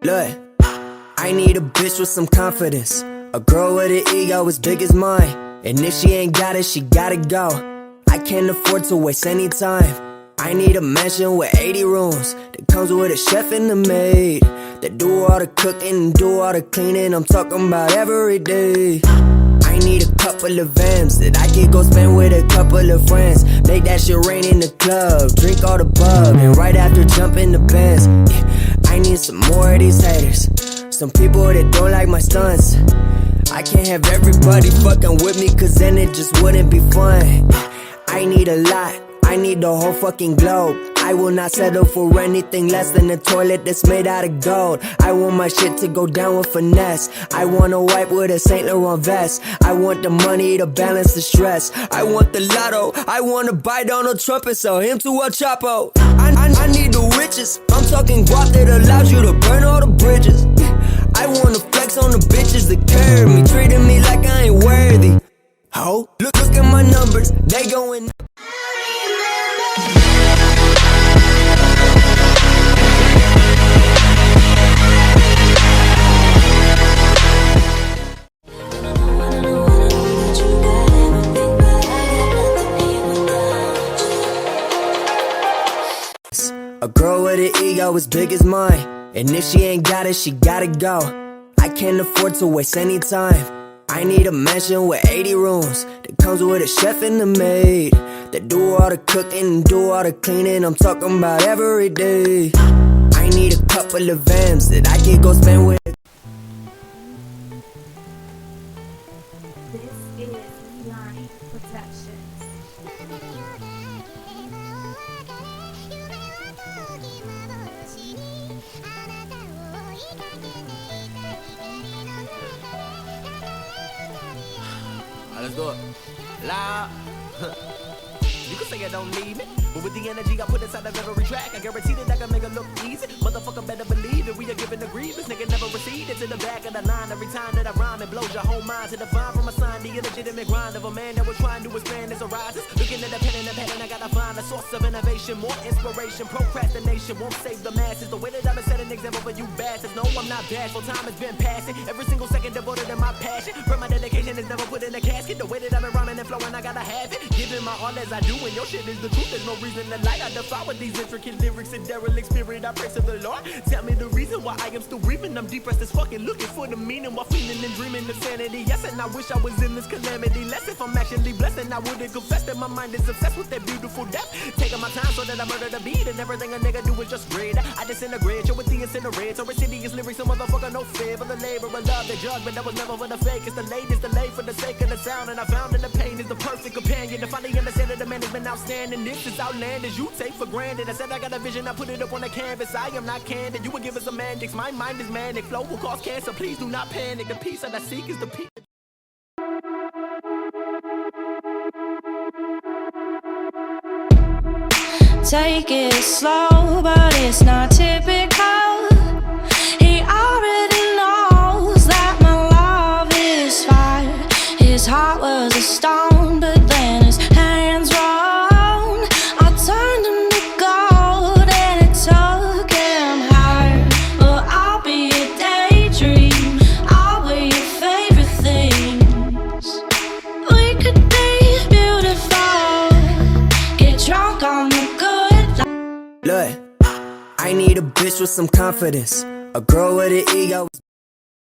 Look, I need a bitch with some confidence, a girl with an ego as big as mine. And if she ain't got it, she gotta go. I can't afford to waste any time. I need a mansion with 80 rooms that comes with a chef and a maid that do all the cooking and do all the cleaning. I'm talking about every day. I need a couple of Vans that I can go spend with a couple of friends. Make that shit rain in the club, drink all the bub, and right after jump in the Benz. I need some more of these haters, some people that don't like my stunts. I can't have everybody fucking with me, cause then it just wouldn't be fun. I need a lot, I need the whole fucking globe. I will not settle for anything less than a toilet that's made out of gold. I want my shit to go down with finesse. I want a wipe with a Saint Laurent vest. I want the money to balance the stress. I want the lotto, I wanna buy Donald Trump and sell him to El Chapo. I need the riches, I'm talking guap that allows you to burn all the bridges. I wanna flex on the bitches that carry me, treating me like I ain't worthy. Ho, look at my numbers, they going. A girl with an ego as big as mine, and if she ain't got it, she gotta go. I can't afford to waste any time. I need a mansion with 80 rooms that comes with a chef and a maid that do all the cooking and do all the cleaning. I'm talking about every day. I need a couple of Vans that I can go spend with. This is Line Protection. Let's do it. Loud. You can say I don't need me, but with the energy I put inside of every track, I guarantee that I can make it look easy. Motherfucker better believe that we are giving the grievance. Nigga never receded to the back of the line. Every time that I rhyme, it blows your whole mind. To define from a sign the illegitimate grind of a man that was trying to expand his horizons. Looking at the pen and the pattern, I gotta find a source of innovation, more inspiration. Procrastination won't save the masses. The way that I've been setting an example for you bastards. No, I'm not bashful. Time has been passing. Every single second devoted to my passion. But my dedication is never put in a casket. The way that I've been rhyming and flowing, I gotta have it. Giving my all as I do, and your shit is the truth. There's no reason to lie. I defy with these intricate lyrics and derelict spirit. I pray to the Lord. Tell me the reason why I am still breathing. I'm depressed as fucking looking for the meaning while feeling and dreaming of sanity. Yes, and I wish I was in this calamity. Less if I'm actually blessed, and I wouldn't confess that my mind is obsessed with that beautiful depth. Taking my time so that I murder the beat, and everything a nigga do is just great. I disintegrate you with the incinerator. Insidious lyrics, a motherfucker no fear for the labor of love they judge, but that was never for the fake. It's the latest delay for the sake of the sound, and I found that the pain is the perfect companion. If I didn't understand that the man has been outstanding, this is outlandish. You take for granted. I said I got a vision, I put it up on the canvas. I am not candid. You would give us semantics. My mind is manic. Flow will cause cancer. Please do not panic. The peace that I seek is the peace. Take it slow, but it's not typical. He already knows that my love is fire. His heart was a stone, but then his hands rolled. I turned him to gold, and it took him higher. Well, I'll be a daydream. I'll be your favorite things. We could be beautiful. Get drunk on the good. Look, I need a bitch with some confidence, a girl with an ego.